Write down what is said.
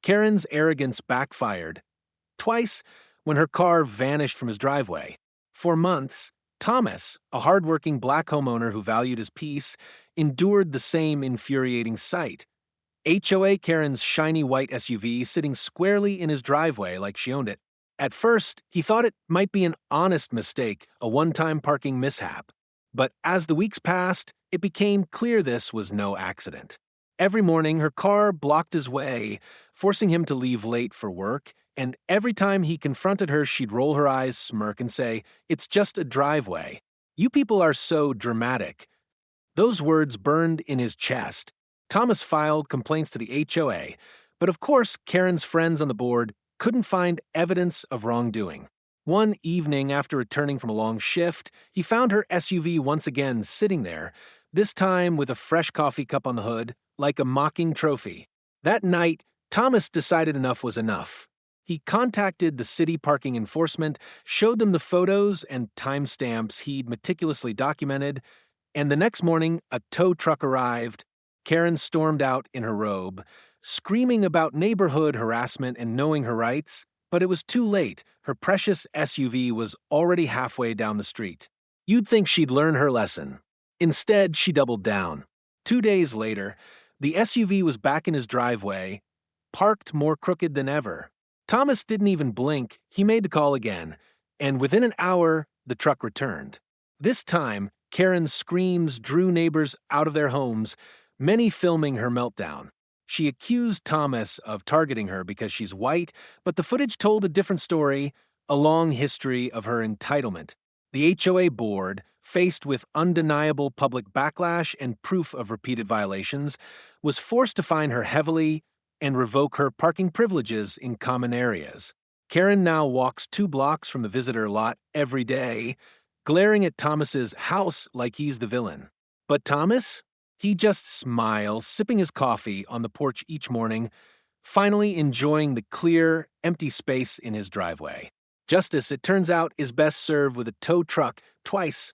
Karen's arrogance backfired. Twice, when her car vanished from his driveway. For months, Thomas, a hardworking black homeowner who valued his peace, endured the same infuriating sight. HOA Karen's shiny white SUV sitting squarely in his driveway like she owned it. At first, he thought it might be an honest mistake, a one-time parking mishap. But as the weeks passed, it became clear this was no accident. Every morning, her car blocked his way, forcing him to leave late for work, and every time he confronted her, she'd roll her eyes, smirk, and say, "It's just a driveway. You people are so dramatic." Those words burned in his chest. Thomas filed complaints to the HOA, but of course, Karen's friends on the board couldn't find evidence of wrongdoing. One evening, after returning from a long shift, he found her SUV once again sitting there, this time with a fresh coffee cup on the hood, like a mocking trophy. That night, Thomas decided enough was enough. He contacted the city parking enforcement, showed them the photos and timestamps he'd meticulously documented, and the next morning, a tow truck arrived. Karen stormed out in her robe, screaming about neighborhood harassment and knowing her rights, but it was too late. Her precious SUV was already halfway down the street. You'd think she'd learn her lesson. Instead, she doubled down. 2 days later, the SUV was back in his driveway, parked more crooked than ever. Thomas didn't even blink. He made the call again, and within an hour, the truck returned. This time, Karen's screams drew neighbors out of their homes, many filming her meltdown. She accused Thomas of targeting her because she's white, but the footage told a different story, a long history of her entitlement. The HOA board, faced with undeniable public backlash and proof of repeated violations, was forced to fine her heavily and revoke her parking privileges in common areas. Karen now walks 2 blocks from the visitor lot every day, glaring at Thomas's house like he's the villain. But Thomas? He just smiles, sipping his coffee on the porch each morning, finally enjoying the clear, empty space in his driveway. Justice, it turns out, is best served with a tow truck twice